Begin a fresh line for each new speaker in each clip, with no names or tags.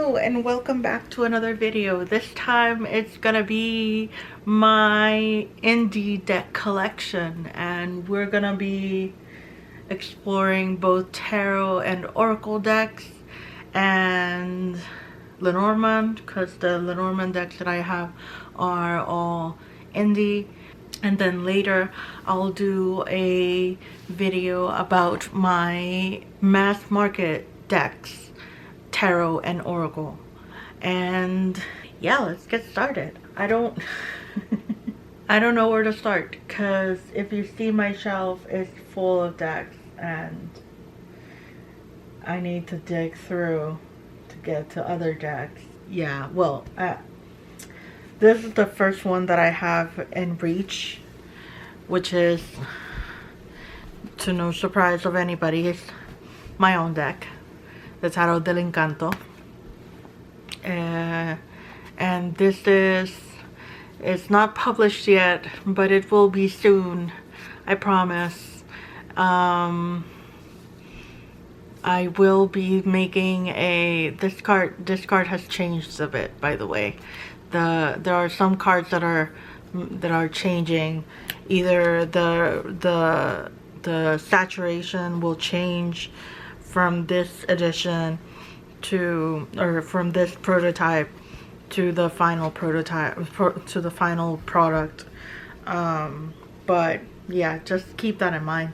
Hello and welcome back to another video. This time it's gonna be my indie deck collection, and we're gonna be exploring both tarot and oracle decks and Lenormand, because the Lenormand decks that I have are all indie. And then later I'll do a video about my mass market decks, tarot and oracle. And yeah, let's get started. I don't know where to start, because if you see my shelf, it's full of decks and I need to dig through to get to other decks. Yeah, well, this is the first one that I have in reach, which is, to no surprise of anybody, is my own deck, the Tarot del Encanto. And this is, it's not published yet, but it will be soon, I promise. I will be making a, this card has changed a bit, by the way. There are some cards that are changing. Either the saturation will change from this edition to, or from this prototype to the final prototype, to the final product. But yeah, just keep that in mind.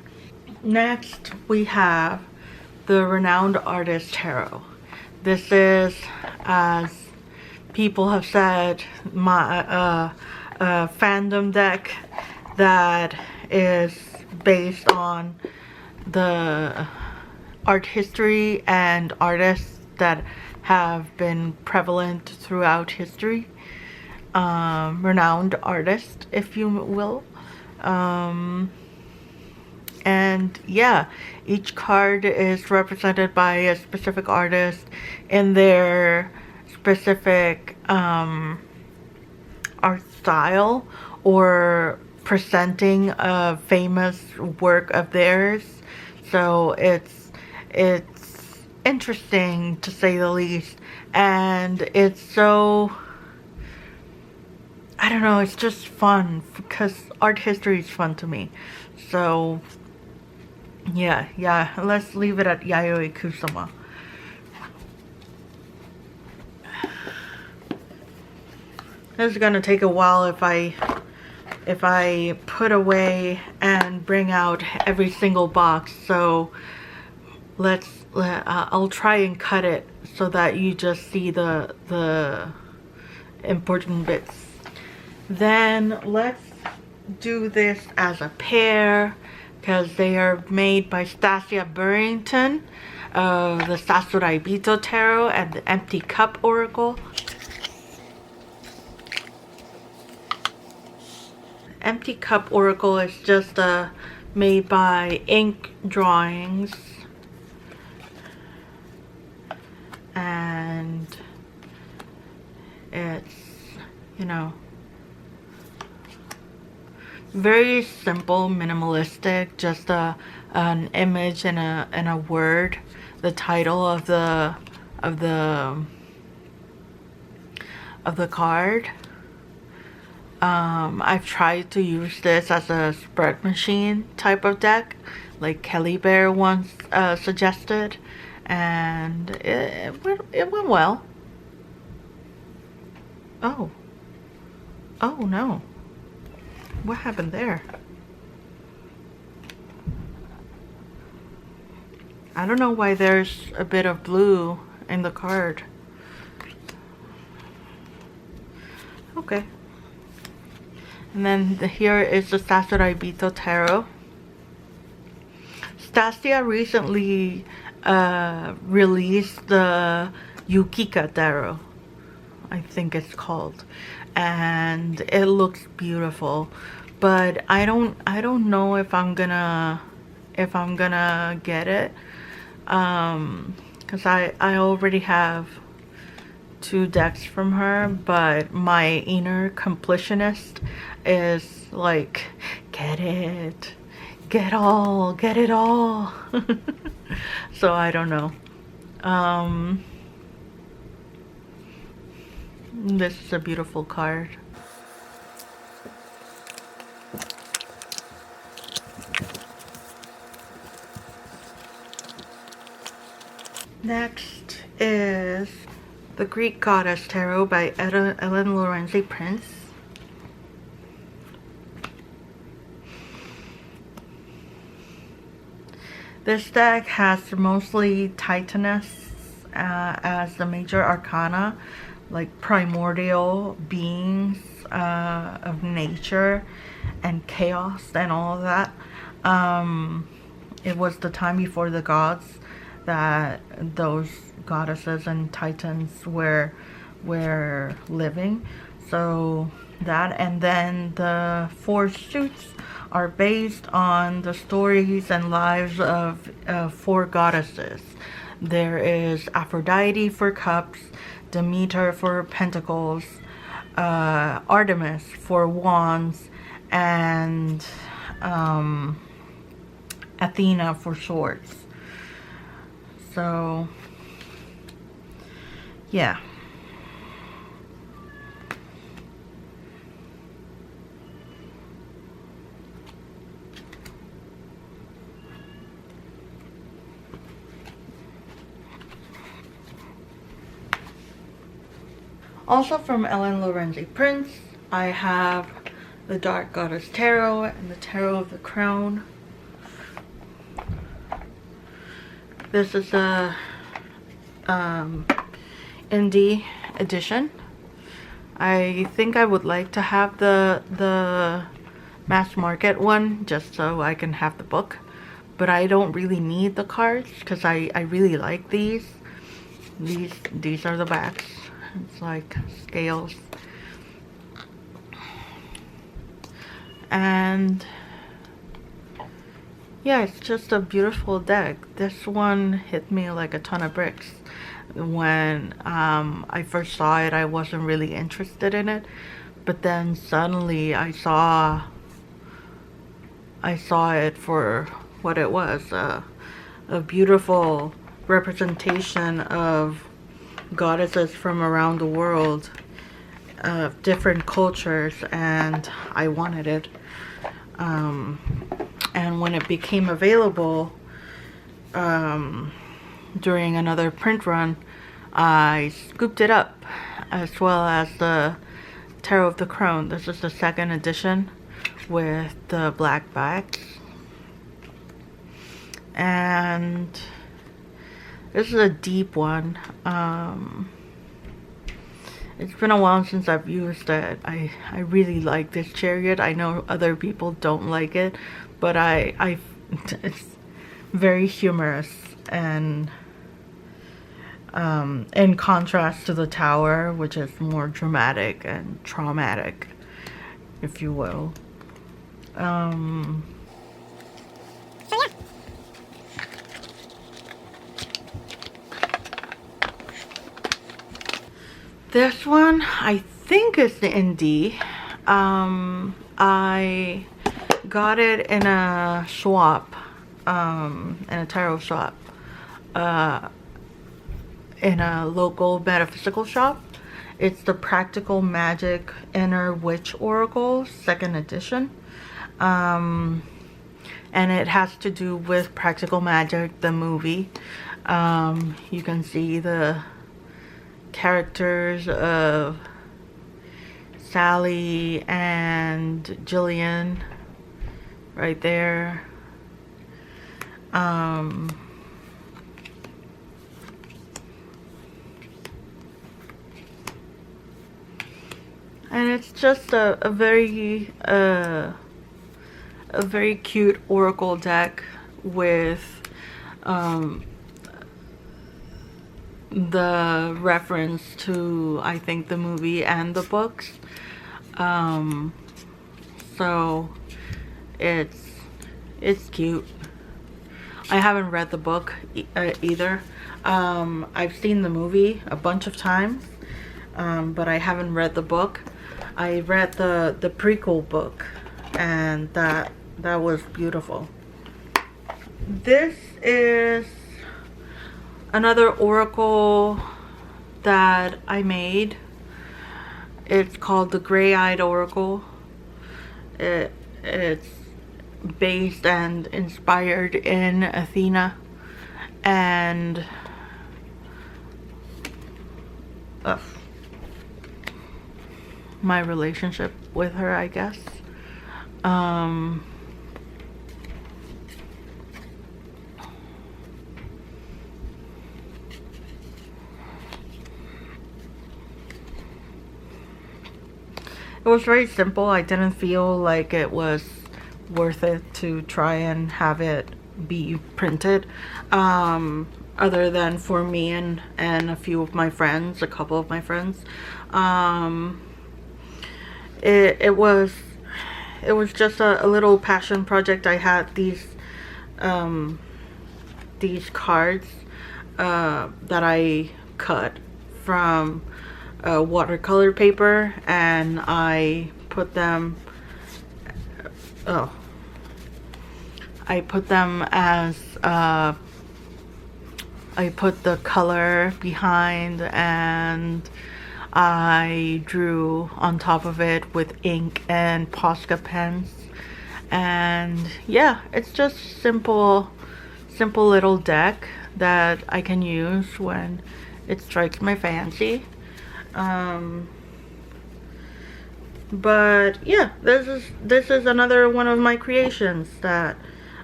Next we have the Renowned Artist Tarot. This is, as people have said, my fandom deck that is based on the art history and artists that have been prevalent throughout history. Renowned artist, if you will. And yeah, each card is represented by a specific artist in their specific art style, or presenting a famous work of theirs. So it's interesting, to say the least, and it's so, I don't know, it's just fun, because art history is fun to me. So yeah, let's leave it at Yayoi Kusama. This is gonna take a while if I put away and bring out every single box, so I'll try and cut it so that you just see the important bits. Then let's do this as a pair, because they are made by Stasia Burrington of the Sasuraibito Tarot and the Empty Cup Oracle. Empty Cup Oracle is just made by ink drawings, and it's, you know, very simple, minimalistic, just an image and a word, the title of the card. I've tried to use this as a spread machine type of deck, like Kelly Bear once suggested, and it went well. Oh no, what happened there? I don't know why there's a bit of blue in the card. Okay. And then here is the Sasuraibito Tarot. Stasia recently released the Yukika Tarot, I think it's called, and it looks beautiful. But I don't know if I'm gonna get it, because I already have 2 decks from her, but my inner completionist is like, get it, get it all. So I don't know. This is a beautiful card. Next is the Greek Goddess Tarot by Lenormand Prince. This deck has mostly Titaness as the major arcana, like primordial beings of nature and chaos and all of that. It was the time before the gods that those goddesses and titans were living. So that, and then the 4 suits are based on the stories and lives of 4 goddesses. There is Aphrodite for cups, Demeter for pentacles, Artemis for wands, and Athena for swords. So yeah. Also from Lenormand Prince, I have the Dark Goddess Tarot and the Tarot of the Crown. This is a indie edition. I think I would like to have the mass market one just so I can have the book, but I don't really need the cards because I really like these. These are the backs. It's like scales. And yeah, it's just a beautiful deck. This one hit me like a ton of bricks. When I first saw it, I wasn't really interested in it, but then suddenly I saw it for what it was, a beautiful representation of goddesses from around the world, of different cultures, and I wanted it. And when it became available during another print run, I scooped it up, as well as the Tarot of the Crown. This is the 2nd edition with the black backs. And this is a deep one. It's been a while since I've used it. I really like this chariot. I know other people don't like it, but it's very humorous, and in contrast to the tower, which is more dramatic and traumatic, if you will. So yeah. This one, I think, is the indie. I got it in a swap, in a tarot shop, in a local metaphysical shop. It's the Practical Magic Inner Witch Oracle, 2nd edition. And it has to do with Practical Magic, the movie. You can see the characters of Sally and Jillian right there. And it's just a very cute oracle deck with the reference to, I think, the movie and the books. So it's cute. I haven't read the book either. I've seen the movie a bunch of times, but I haven't read the book. I read the prequel book, and that was beautiful. This is another oracle that I made. It's called the Gray-Eyed Oracle. It's based and inspired in Athena, and my relationship with her, I guess. It was very simple. I didn't feel like it was worth it to try and have it be printed, other than for me and a few of my friends, a couple of my friends. It was just a little passion project. I had these cards that I cut from watercolor paper, and I put them as I put the color behind, and I drew on top of it with ink and Posca pens. And yeah, it's just simple little deck that I can use when it strikes my fancy. But yeah, this is another one of my creations that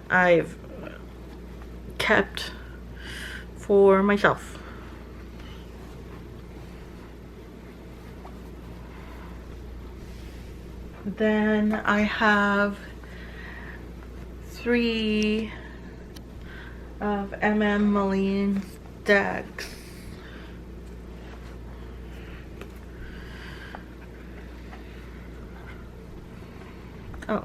I've kept for myself. Then I have 3 of Maline's decks. Oh.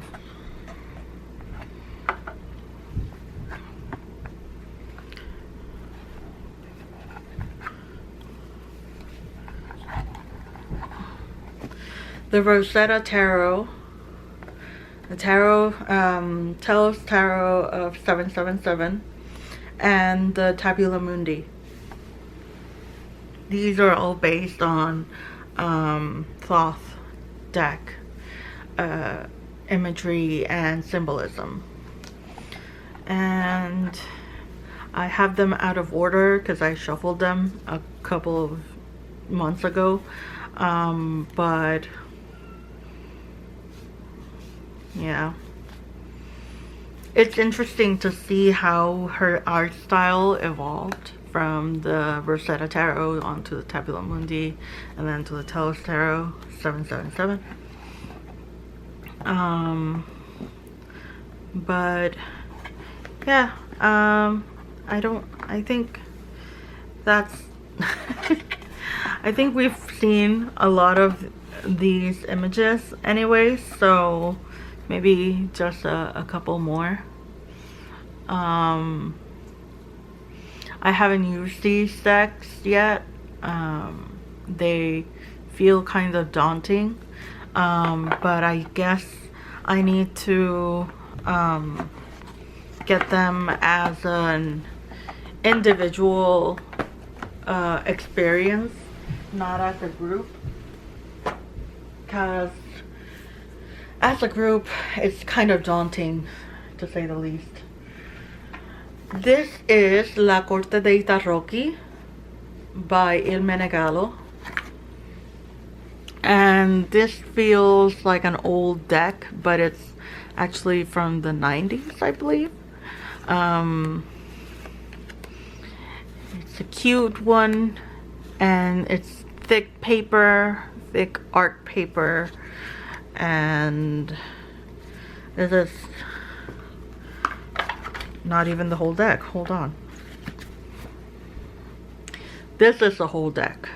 The Rosetta Tarot. The Tarot, Telos Tarot of 777. And the Tabula Mundi. These are all based on cloth deck imagery and symbolism. And I have them out of order because I shuffled them a couple of months ago. But yeah, it's interesting to see how her art style evolved from the Rosetta Tarot onto the Tabula Mundi, and then to the Telos Tarot 777. But yeah, I think that's I think we've seen a lot of these images anyways, so maybe just a couple more. I haven't used these decks yet. They feel kind of daunting, but I guess I need to get them as an individual experience, not as a group, because as a group it's kind of daunting, to say the least. This is La Corte dei Tarocchi by Il Menegalo, and this feels like an old deck, but it's actually from the 90s, I believe. It's a cute one, and it's thick paper, thick art paper, and this is not even the whole deck. Hold on. This is the whole deck,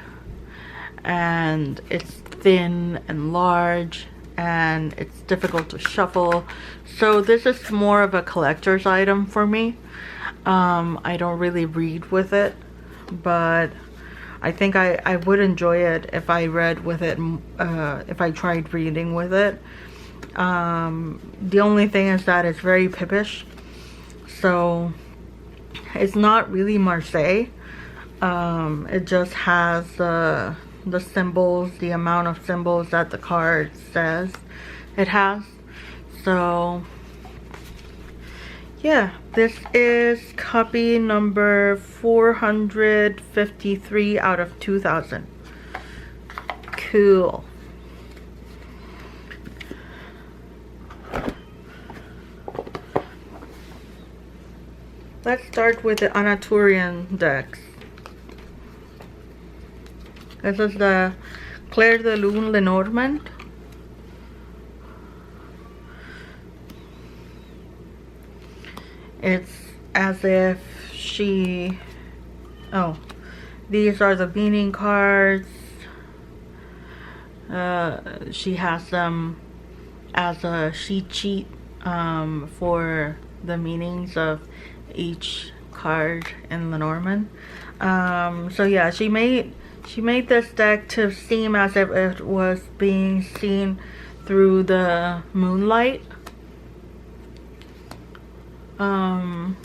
and it's thin and large, and it's difficult to shuffle. So this is more of a collector's item for me. I don't really read with it, but I think I would enjoy it if I read with it, if I tried reading with it. The only thing is that it's very pippish, so it's not really Marseille. It just has the symbols, the amount of symbols that the card says it has. So yeah, this is copy number 453 out of 2000. Cool. Let's start with the Anaturian decks. This is the Claire de Lune Lenormand. It's as if she... Oh, these are the meaning cards. She has them as a cheat sheet for the meanings of each card in Lenormand. So yeah, she made this deck to seem as if it was being seen through the moonlight. And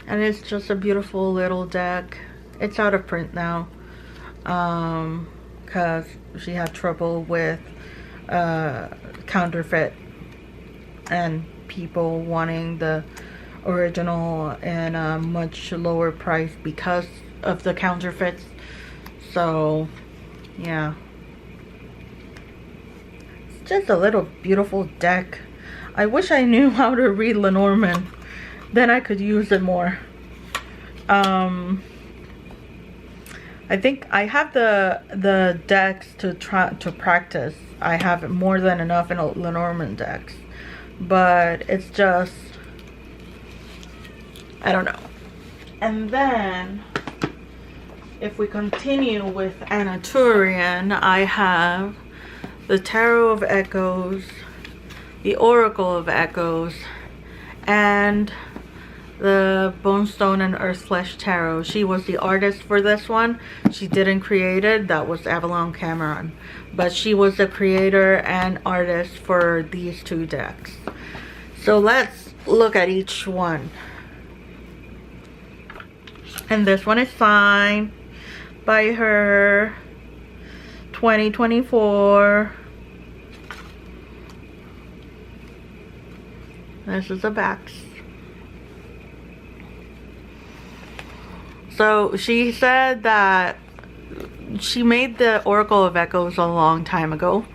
it's just a beautiful little deck. It's out of print now, because she had trouble with counterfeit and people wanting the original in a much lower price because of the counterfeits. So yeah, it's just a little beautiful deck. I wish I knew how to read Lenormand, then I could use it more. I think I have the decks to try to practice. I have more than enough in Lenormand decks, but it's just, I don't know. And then if we continue with Anaturian, I have the Tarot of Echoes, the Oracle of Echoes, and the Bonestone and Earthflesh Tarot. She was the artist for this one. She didn't create it. That was Avalon Cameron. But she was the creator and artist for these two decks. So let's look at each one. And this one is signed by her, 2024. This is the backs. So she said that she made the Oracle of Echoes a long time ago.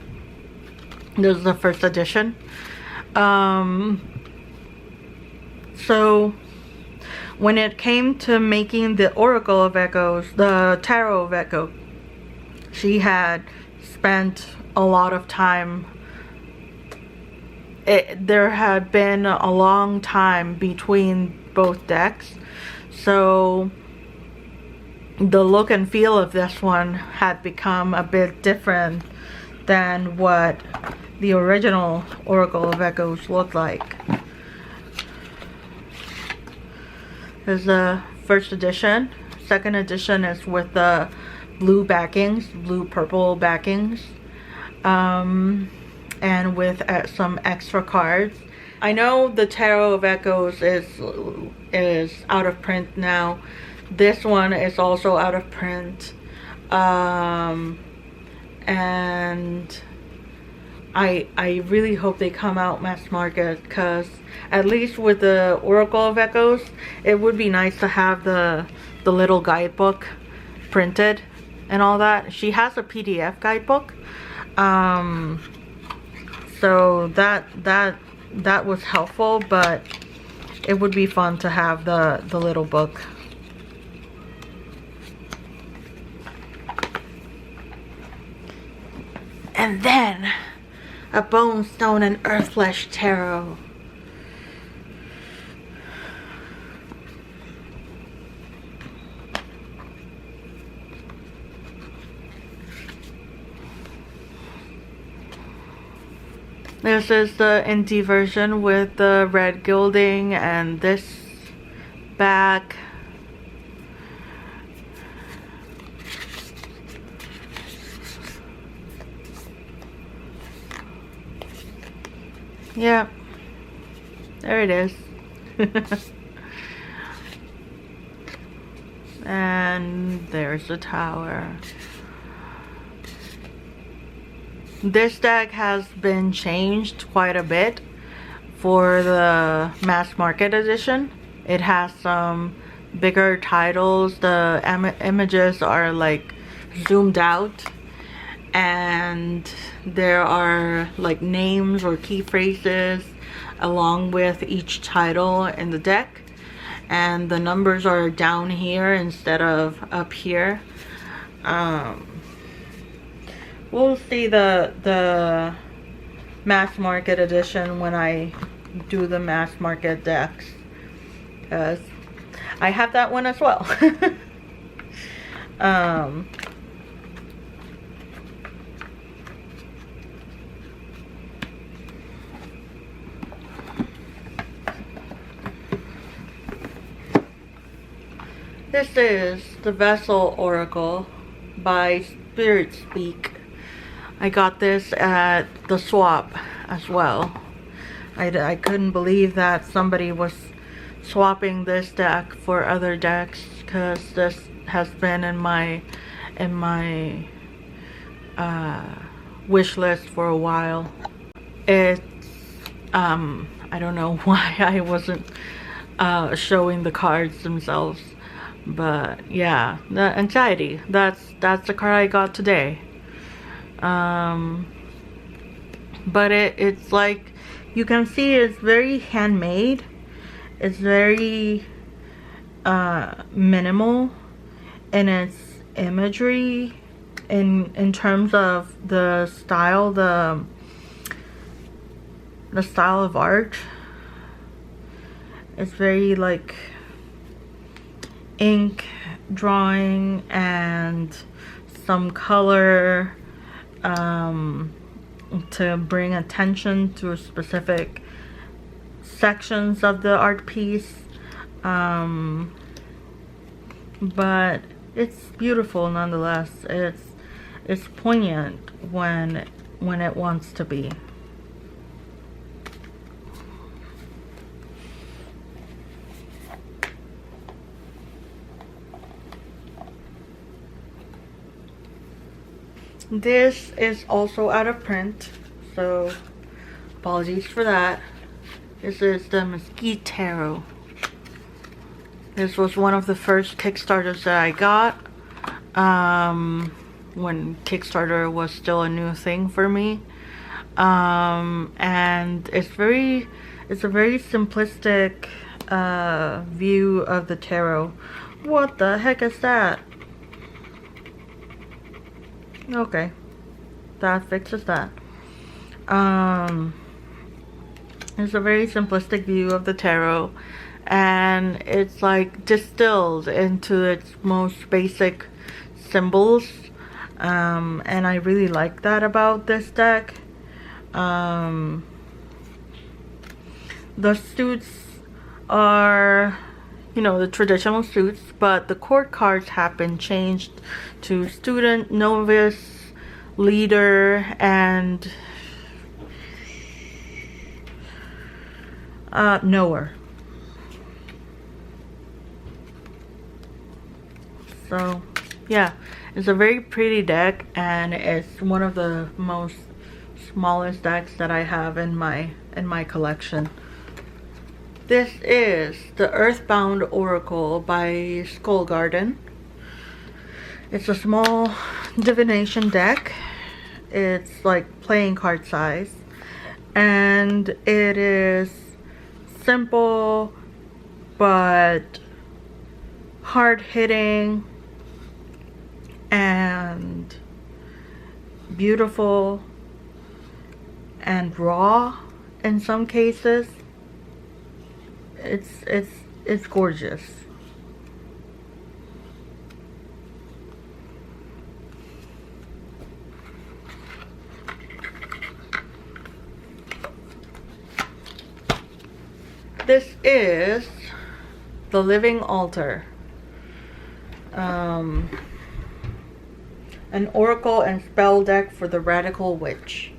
This is the first edition. So when it came to making the Oracle of Echoes, the Tarot of Echo, she had spent a lot of time. There had been a long time between both decks, so the look and feel of this one had become a bit different than what the original Oracle of Echoes looked like. There's the first edition. Second edition is with the blue backings, blue-purple backings, and with some extra cards. I know the Tarot of Echoes is out of print now. This one is also out of print, and I really hope they come out mass market, because at least with the Oracle of Echoes, it would be nice to have the little guidebook printed and all that. She has a PDF guidebook, so that was helpful, but it would be fun to have the little book. And then a Bonestone and Earthflesh Tarot. This is the indie version with the red gilding and this back. Yeah, there it is. And and there's the tower. This deck has been changed quite a bit for the mass market edition. It has some bigger titles. The images are like zoomed out, and there are like names or key phrases along with each title in the deck, and the numbers are down here instead of up here. We'll see the mass market edition when I do the mass market decks, because I have that one as well. This is the Vessel Oracle by Spirit Speak. I got this at the swap as well. I couldn't believe that somebody was swapping this deck for other decks, because this has been in my wish list for a while. It's I don't know why I wasn't showing the cards themselves, but yeah, the Anxiety, that's the card I got today. But it's like, you can see it's very handmade. It's very minimal in its imagery, in terms of the style, the style of art. It's very like ink drawing and some color to bring attention to specific sections of the art piece, but it's beautiful nonetheless. It's poignant when it wants to be. This is also out of print, so apologies for that. This is the Mesquite Tarot. This was one of the first Kickstarters that I got when Kickstarter was still a new thing for me, and it's a very simplistic view of the tarot. What the heck is that? Okay, that fixes that. It's a very simplistic view of the tarot, and it's like distilled into its most basic symbols, and I really like that about this deck. The suits are, you know, the traditional suits, but the court cards have been changed to student, novice, leader, and knower. So yeah, it's a very pretty deck, and it's one of the most smallest decks that I have in my collection. This is the Earthbound Oracle by Skull Garden. It's a small divination deck. It's like playing card size, and it is simple but hard-hitting and beautiful and raw in some cases. It's gorgeous. This is the Living Altar, an oracle and spell deck for the Radical Witch.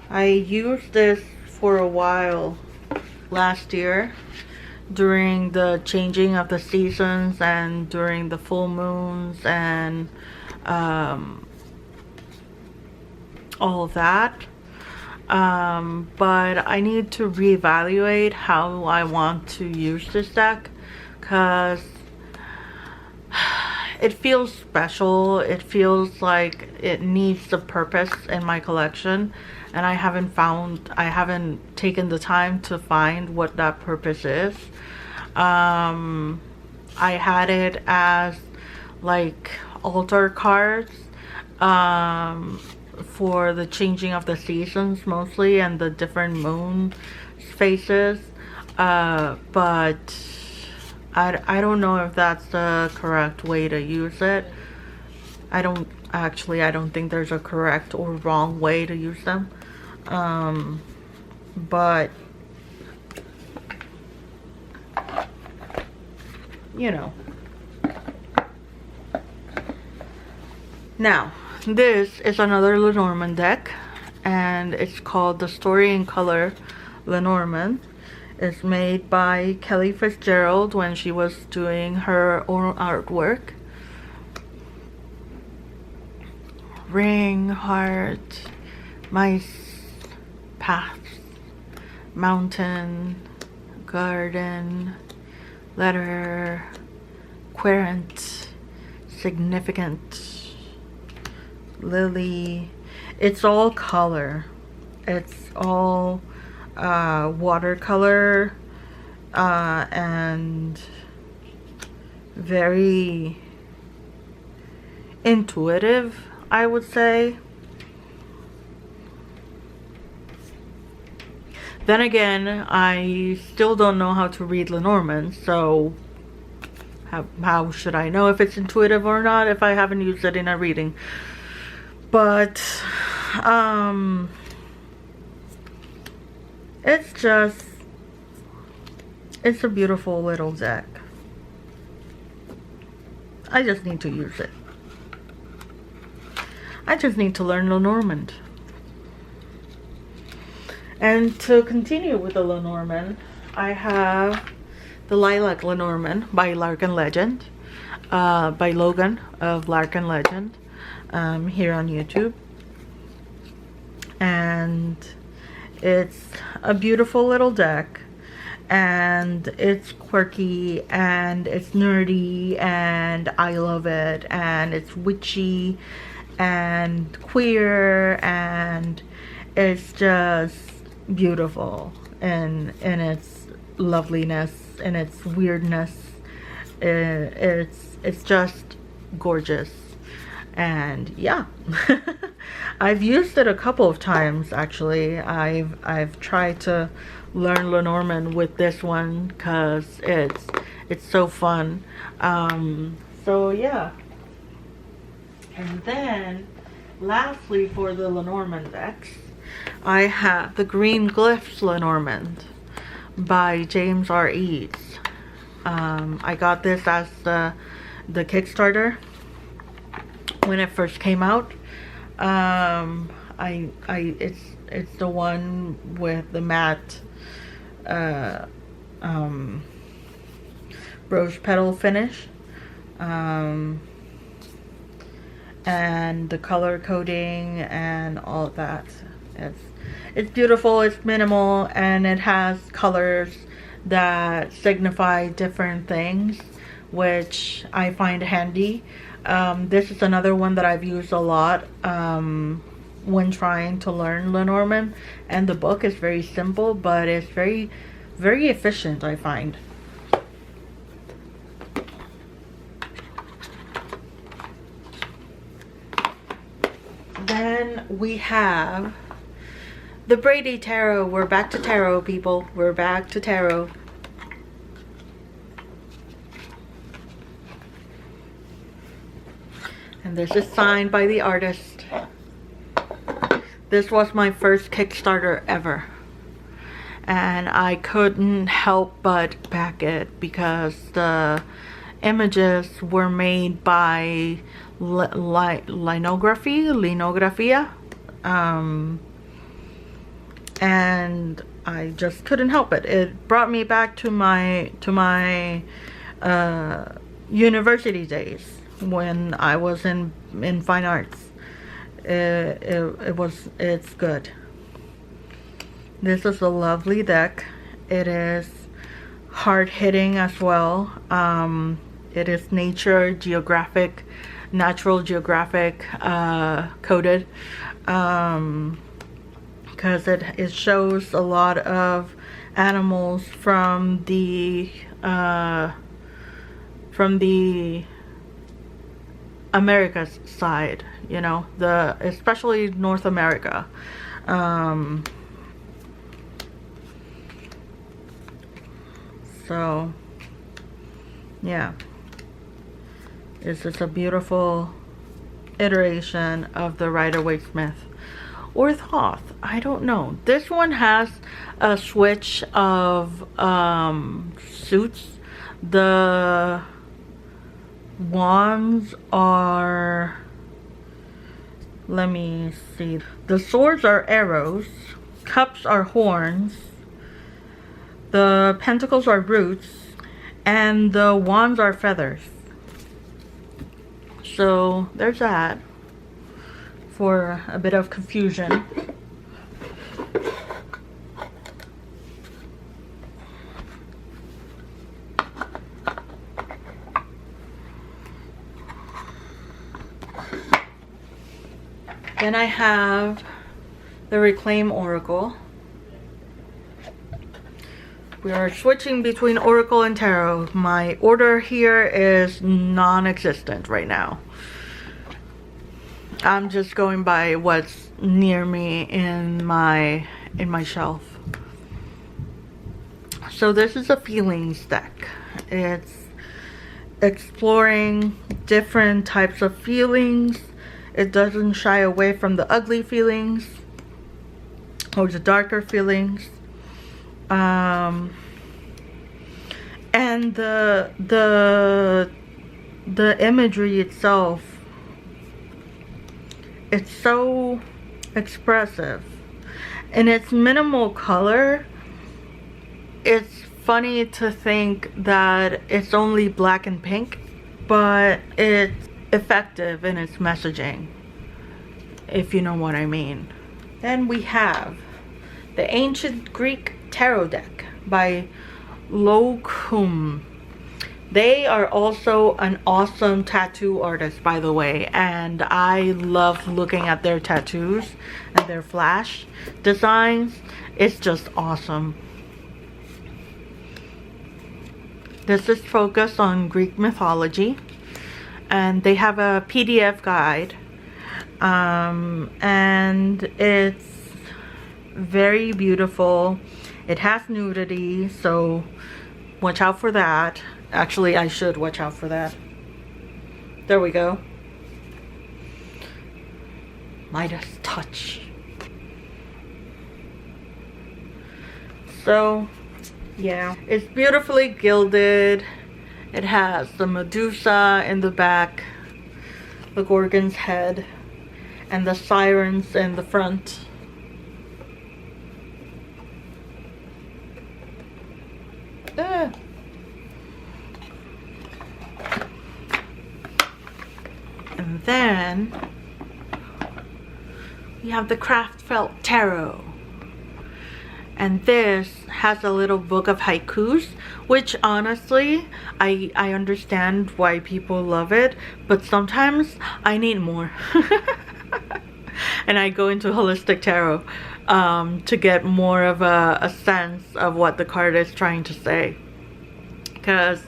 I used this for a while last year during the changing of the seasons and during the full moons and all of that. But I need to reevaluate how I want to use this deck, because it feels special. It feels like it needs the purpose in my collection, and I haven't taken the time to find what that purpose is. I had it as like altar cards for the changing of the seasons mostly, and the different moon phases, but I don't know if that's the correct way to use it. I don't think there's a correct or wrong way to use them, but you know. Now, this is another Lenormand deck, and it's called the Story in Color Lenormand. It's made by Kelly Fitzgerald when she was doing her own artwork. Ring, heart, mice, paths, mountain, garden, letter, querent, significant, lily. It's all color. It's all watercolor and very intuitive, I would say. Then again, I still don't know how to read Lenormand, so how should I know if it's intuitive or not if I haven't used it in a reading? But it's a beautiful little deck. I just need to use it. I just need to learn Lenormand. And to continue with the Lenormand, I have the Lilac Lenormand by Larkin Legend, by Logan of Larkin Legend, here on YouTube. And it's a beautiful little deck, and it's quirky, and it's nerdy, and I love it, and it's witchy and queer, and it's just beautiful in its loveliness and its weirdness. It's just gorgeous. And yeah, I've used it a couple of times actually. I've tried to learn Lenormand with this one because it's so fun. So yeah. And then lastly, for the Lenormand decks, I have the Green Glyphs Lenormand by James R. Eads. I got this as the Kickstarter when it first came out. It's the one with the matte rose petal finish, and the color coding and all of that. It's beautiful, it's minimal, and it has colors that signify different things, which I find handy. This is another one that I've used a lot when trying to learn Lenormand, and the book is very simple, but it's very, very efficient, I find. Then we have the Brady Tarot. We're back to tarot, people. We're back to tarot. And this is signed by the artist. This was my first Kickstarter ever, and I couldn't help but back it because the images were made by Linografia, and I just couldn't help it. It brought me back to my university days when I was in fine arts. It's good. This is a lovely deck. It is hard hitting as well. It is Natural Geographic coded, because it shows a lot of animals from the America's side, you know, especially North America. So yeah, this is a beautiful iteration of the Rider-Waite-Smith or Thoth. I don't know. This one has a switch of suits. The wands are, let me see, the swords are arrows, cups are horns, the pentacles are roots, and the wands are feathers. So there's that for a bit of confusion. Then I have the Reclaim Oracle. We are switching between Oracle and Tarot. My order here is non-existent right now. I'm just going by what's near me in my shelf. So this is a feelings deck. It's exploring different types of feelings. It doesn't shy away from the ugly feelings or the darker feelings. And the imagery itself, it's so expressive. And it's minimal color. It's funny to think that it's only black and pink, but it's effective in its messaging, if you know what I mean. Then we have the Ancient Greek Tarot deck by Locum. They are also an awesome tattoo artist, by the way, and I love looking at their tattoos and their flash designs. It's just awesome. This is focused on Greek mythology, and they have a PDF guide, and it's very beautiful. It has nudity, so watch out for that. Actually, I should watch out for that. There we go. Midas touch. So yeah, it's beautifully gilded. It has the Medusa in the back, the Gorgon's head, and the sirens in the front. And then we have the Craft Felt Tarot. And this has a little book of haikus, which honestly, I understand why people love it, but sometimes I need more. And I go into Holistic Tarot to get more of a sense of what the card is trying to say. Because,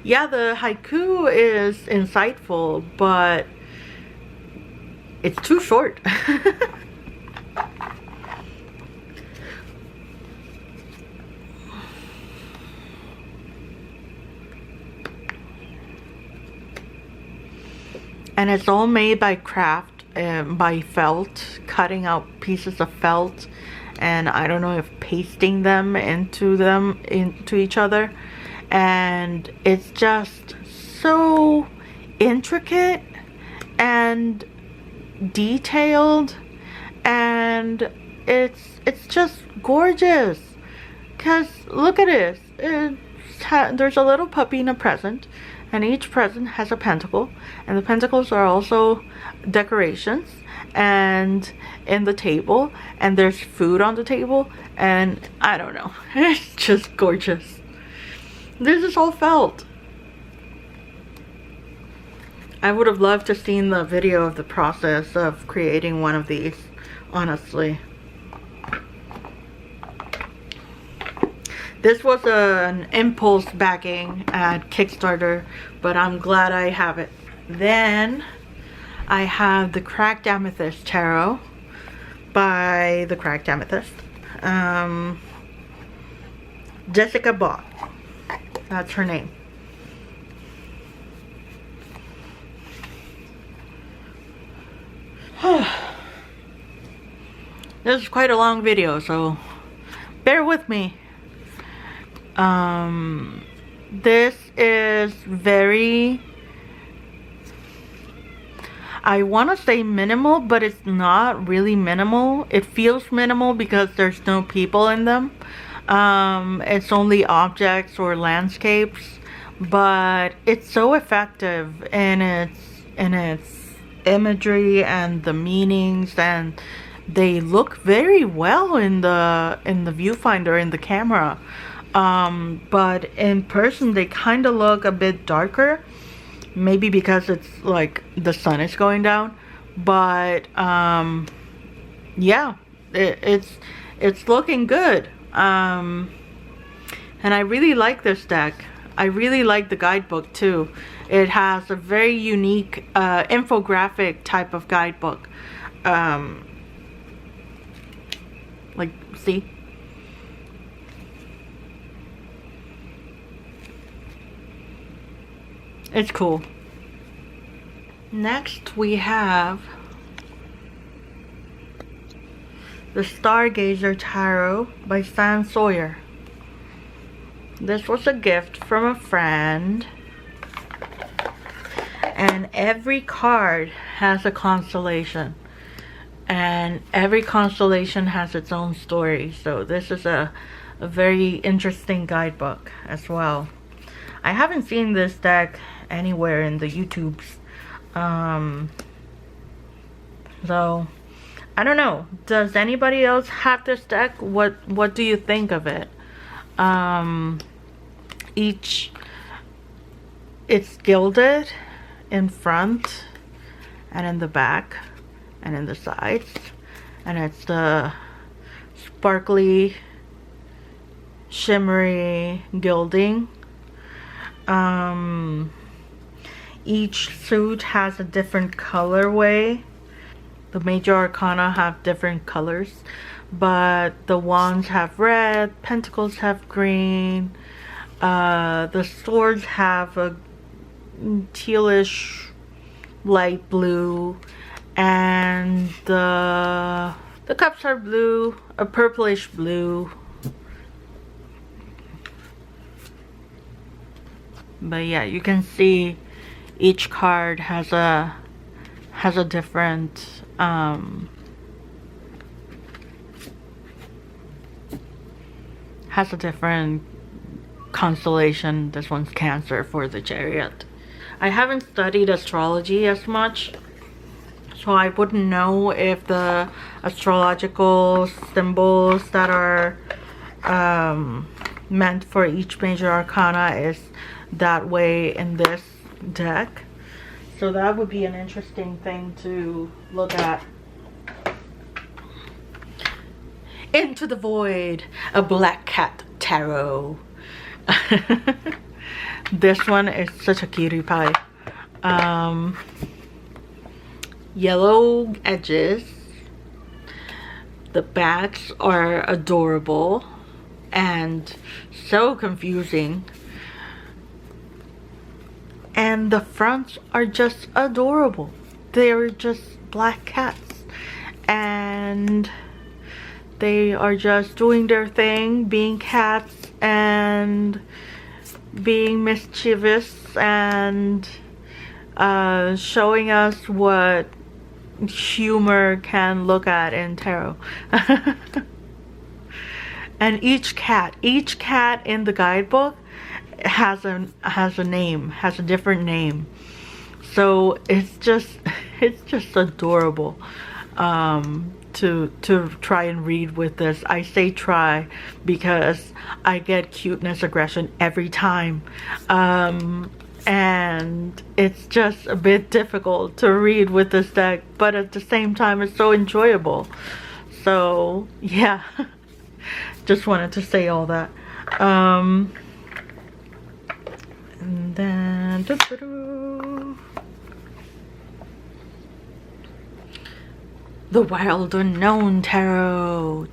yeah, the haiku is insightful, but it's too short. And it's all made by craft, by felt, cutting out pieces of felt, and I don't know if pasting them into each other. And it's just so intricate and detailed, and it's just gorgeous. Cause look at this. There's a little puppy in a present, and each present has a pentacle, and the pentacles are also decorations and in the table, and there's food on the table, and I don't know. It's just gorgeous. This is all felt. I would have loved to seen the video of the process of creating one of these, honestly. This was an impulse backing at Kickstarter, but I'm glad I have it. Then I have the Cracked Amethyst Tarot by the Cracked Amethyst. Jessica Bott. That's her name. This is quite a long video, so bear with me. This is very, I want to say minimal, but it's not really minimal. It feels minimal because there's no people in them. It's only objects or landscapes, but it's so effective in its imagery and the meanings, and they look very well in the viewfinder, in the camera. But in person they kind of look a bit darker, maybe because it's like the sun is going down, but yeah, it's looking good. And I really like this deck. I really like the guidebook too. It has a very unique infographic type of guidebook. Like, see? It's cool. Next we have the Stargazer Tarot by Sam Sawyer. This was a gift from a friend, and every card has a constellation, and every constellation has its own story. So this is a very interesting guidebook as well. I haven't seen this deck anywhere in the YouTubes, so I don't know. Does anybody else have this deck? What do you think of it? It's gilded in front and in the back and in the sides, and it's the sparkly shimmery gilding. Each suit has a different colorway. The major arcana have different colors, but the wands have red, pentacles have green, the swords have a tealish light blue, and the cups are blue, a purplish blue. But yeah, you can see each card has a different constellation. This one's Cancer for the Chariot. I haven't studied astrology as much, so I wouldn't know if the astrological symbols that are meant for each major arcana is that way in this deck. So that would be an interesting thing to look at. Into the Void, a Black Cat Tarot. This one is such a cutie pie. Yellow edges. The backs are adorable and so confusing. And the fronts are just adorable. They're just black cats. And they are just doing their thing, being cats and being mischievous and showing us what humor can look at in tarot. And each cat in the guidebook has a name, has a different name. So it's just adorable to try and read with this. I say try because I get cuteness aggression every time. And it's just a bit difficult to read with this deck, but at the same time it's so enjoyable. So yeah. Just wanted to say all that. And then the Wild Unknown Tarot.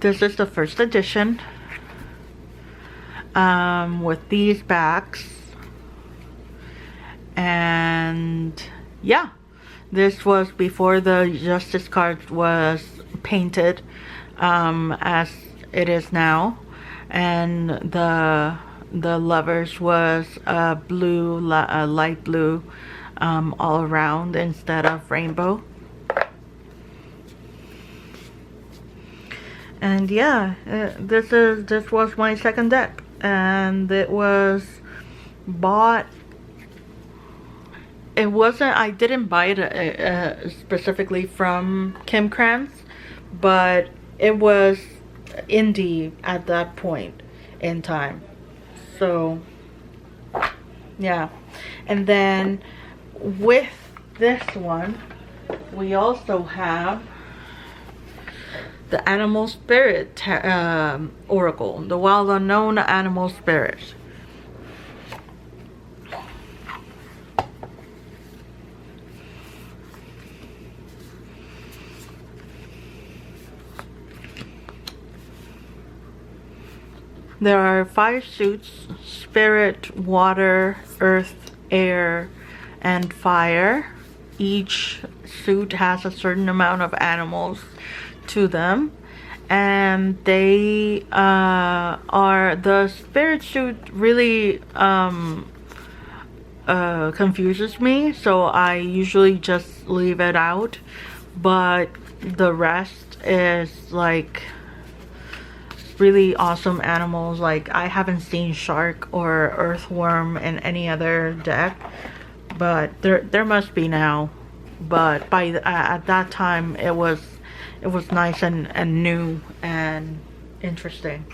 This is the first edition. With these backs. And yeah. This was before the Justice card was painted as it is now, and the Lovers was blue, light blue, all around instead of rainbow. And yeah, this was my second deck, and it was bought. It wasn't, I didn't buy it specifically from Kim Krantz, but it was indie at that point in time. So yeah. And then with this one, we also have the Animal Spirit Oracle, the Wild Unknown Animal Spirit. There are 5 suits: spirit, water, earth, air, and fire. Each suit has a certain amount of animals to them, and they are, the spirit suit really confuses me, so I usually just leave it out, but the rest is like really awesome animals. Like, I haven't seen shark or earthworm in any other deck, but there must be now. But by at that time it was nice and new and interesting.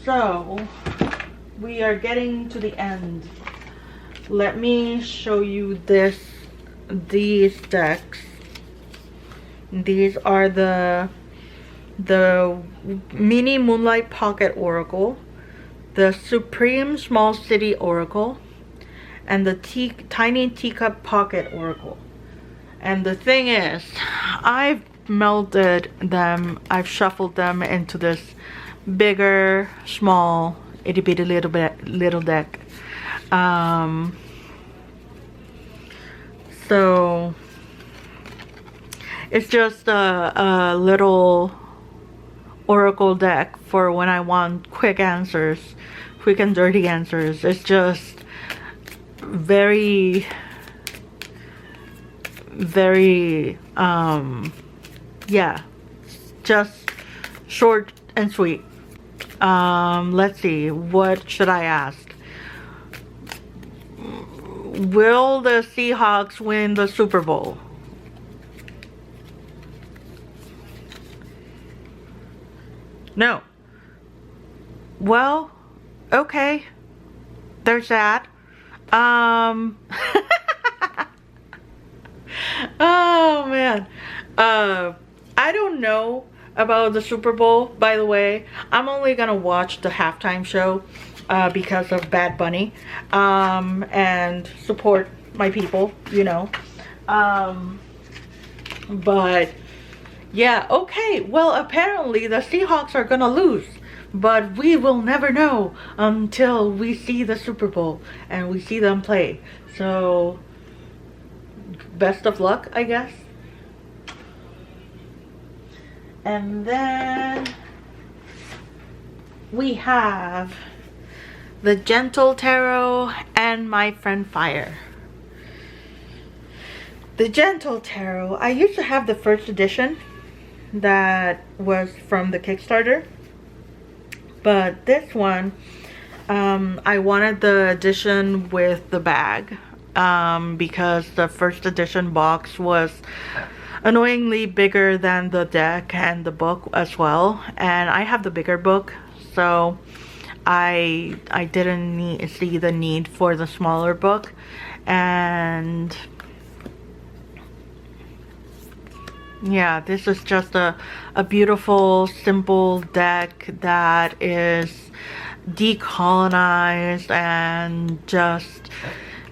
So we are getting to the end. Let me show you these decks. These are the Mini Moonlight Pocket Oracle, the Supreme Small City Oracle, and the Tiny Teacup Pocket Oracle. And the thing is, I've melded them, I've shuffled them into this bigger, small, itty bitty little deck. So it's just a little oracle deck for when I want quick answers, quick and dirty answers. It's just very yeah, just short and sweet. Let's see, what should I ask? Will the Seahawks win the Super Bowl? No. Well, okay. There's that. Oh man. I don't know about the Super Bowl, by the way. I'm only gonna watch the halftime show because of Bad Bunny, and support my people, you know. But yeah, okay, well, apparently the Seahawks are gonna lose, but we will never know until we see the Super Bowl and we see them play. So best of luck, I guess. And then we have the Gentle Tarot, and my friend Fire. The Gentle Tarot, I used to have the first edition that was from the Kickstarter, but this one, I wanted the edition with the bag because the first edition box was annoyingly bigger than the deck and the book as well, and I have the bigger book, so I didn't see the need for the smaller book. And yeah, this is just a beautiful, simple deck that is decolonized and just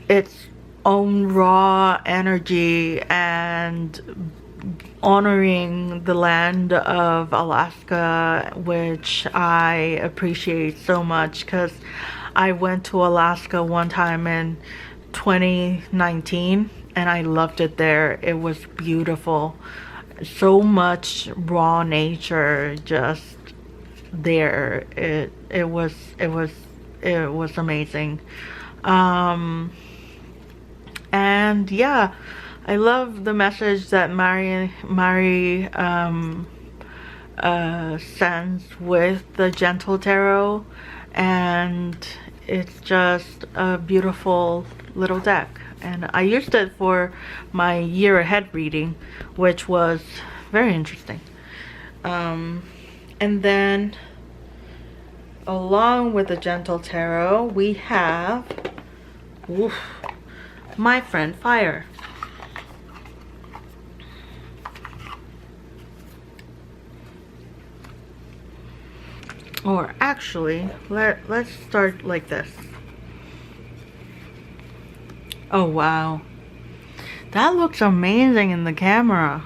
its own raw energy and honoring the land of Alaska, which I appreciate so much because I went to Alaska one time in 2019 and I loved it there. It was beautiful. So much raw nature just there. It was amazing. And yeah, I love the message that Mari sends with the Gentle Tarot, and it's just a beautiful little deck. And I used it for my year ahead reading, which was very interesting. And then along with the Gentle Tarot, we have my friend Fire. Or actually, let's start like this. Oh wow, that looks amazing in the camera.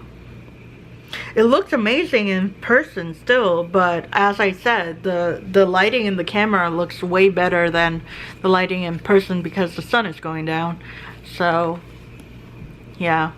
It looks amazing in person still, but as I said, the lighting in the camera looks way better than the lighting in person because the sun is going down. So yeah.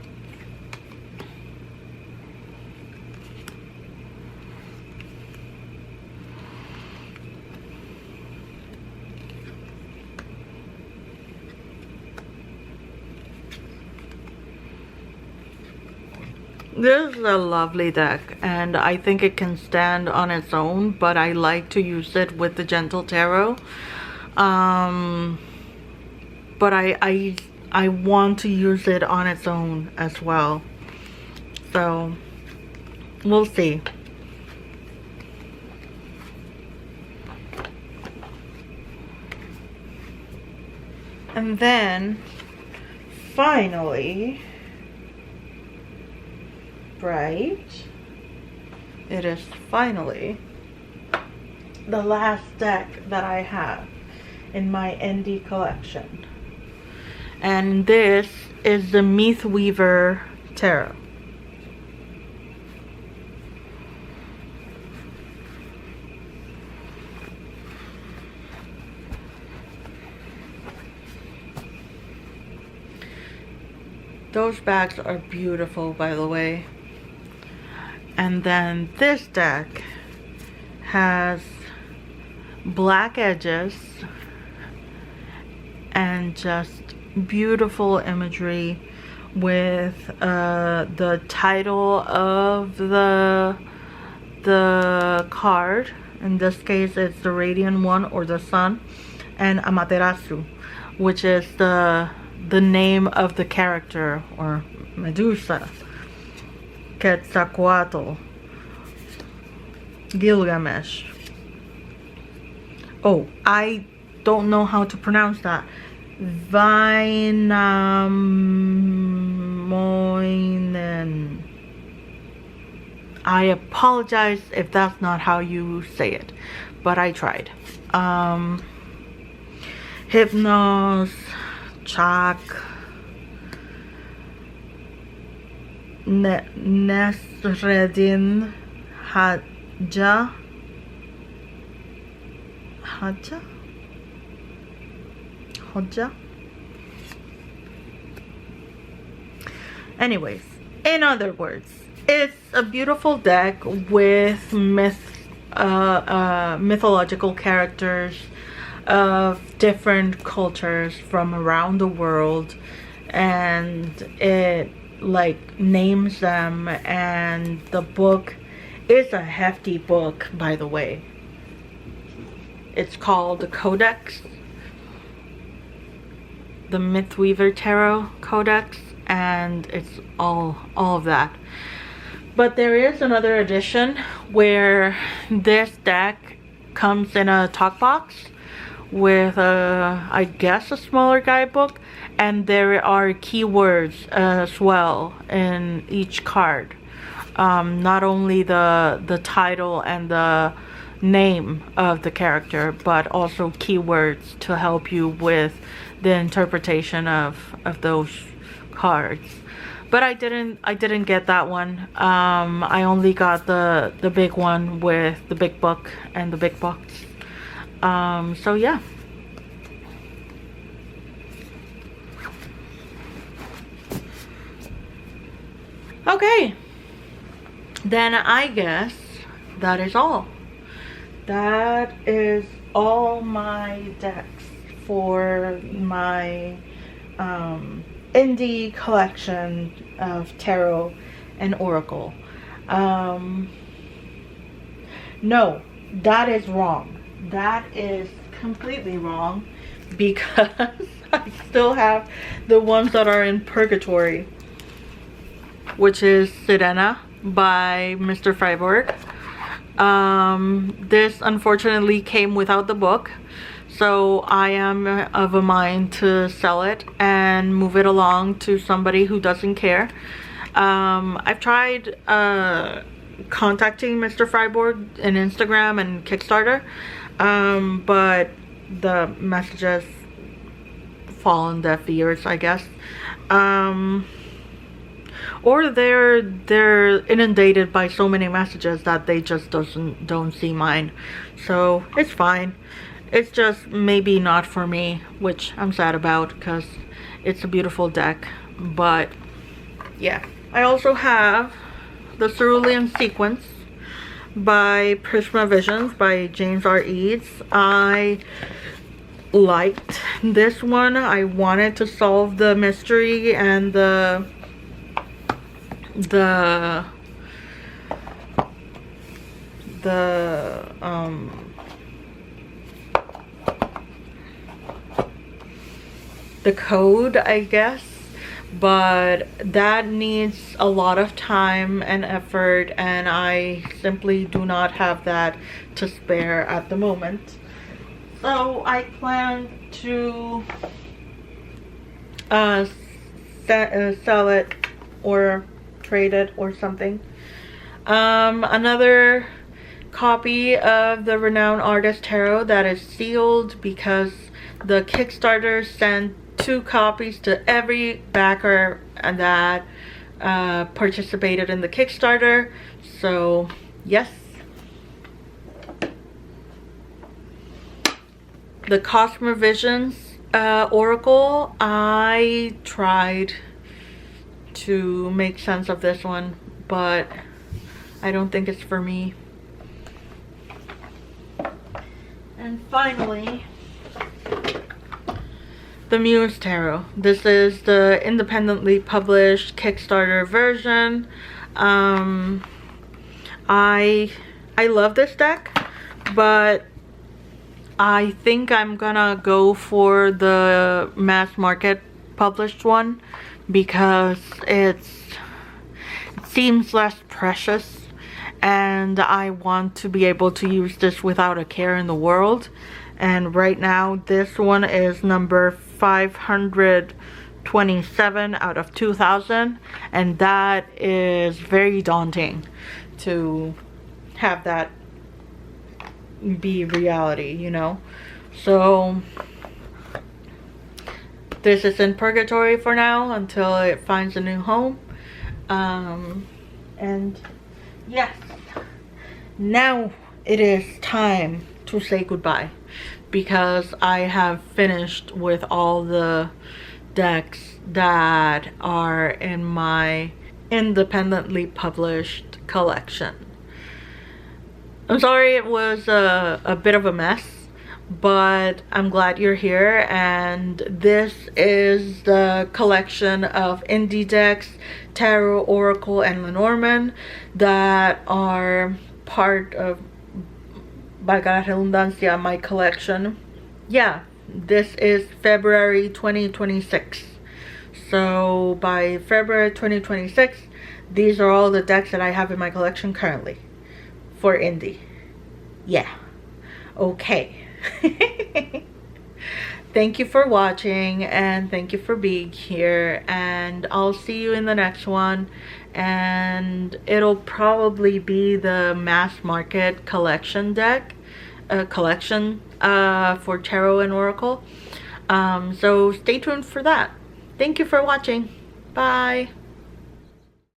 This is a lovely deck, and I think it can stand on its own, but I like to use it with the Gentle Tarot. But I want to use it on its own as well. So we'll see. And then finally, right, it is finally the last deck that I have in my indie collection, and this is the Myth Weaver Tarot. Those bags are beautiful, by the way. And then this deck has black edges and just beautiful imagery with the title of the card. In this case, it's the Radiant One or the Sun, and Amaterasu, which is the name of the character, or Medusa, Quetzalcoatl, Gilgamesh. Oh, I don't know how to pronounce that. Vainamoinen. I apologize if that's not how you say it, but I tried. Hypnos, Chak, Nesreddin, Hadja. Anyways, in other words, it's a beautiful deck with mythological characters, of different cultures from around the world, and it like names them. And the book is a hefty book, by the way. It's called the Codex, the Mythweaver Tarot Codex, and it's all of that. But there is another edition where this deck comes in a talk box with I guess a smaller guidebook, and there are keywords as well in each card. Not only the title and the name of the character, but also keywords to help you with the interpretation of those cards. But I didn't get that one. I only got the big one with the big book and the big box. So yeah. Okay, then I guess that is all. That is all my decks for my indie collection of tarot and oracle. No, that is wrong. That is completely wrong, because I still have the ones that are in purgatory, which is Sirena by Mr. Freiburg. This unfortunately came without the book, so I am of a mind to sell it and move it along to somebody who doesn't care. I've tried contacting Mr. Freiburg in Instagram and Kickstarter, but the messages fall on deaf ears, I guess. Or they're inundated by so many messages that they just don't see mine. So it's fine. It's just maybe not for me, which I'm sad about because it's a beautiful deck. But yeah, I also have the Cerulean Sequence by Prisma Visions by James R. Eads. I liked this one. I wanted to solve the mystery and the code, I guess, but that needs a lot of time and effort, and I simply do not have that to spare at the moment. So I plan to sell it or trade it or something. Another copy of the Renowned Artist Tarot that is sealed, because the Kickstarter sent 2 copies to every backer that participated in the Kickstarter. So yes. The Cosmovisions Oracle, I tried to make sense of this one, but I don't think it's for me. And finally, the Muse Tarot. This is the independently published Kickstarter version. I love this deck, but I think I'm gonna go for the mass market published one, because it seems less precious, and I want to be able to use this without a care in the world. And right now this one is number 527 out of 2000, and that is very daunting to have that be reality, you know. So this is in purgatory for now until it finds a new home. And yes, now it is time to say goodbye, because I have finished with all the decks that are in my independently published collection. I'm sorry it was a bit of a mess, but I'm glad you're here. And this is the collection of indie decks, tarot, oracle, and Lenormand that are part of, valga la redundancia, my collection. Yeah, this is February 2026. So by February 2026, these are all the decks that I have in my collection currently for indie. Yeah. Okay. Thank you for watching, and thank you for being here, and I'll see you in the next one. And it'll probably be the mass market collection deck collection for tarot and oracle. So stay tuned for that. Thank you for watching. Bye.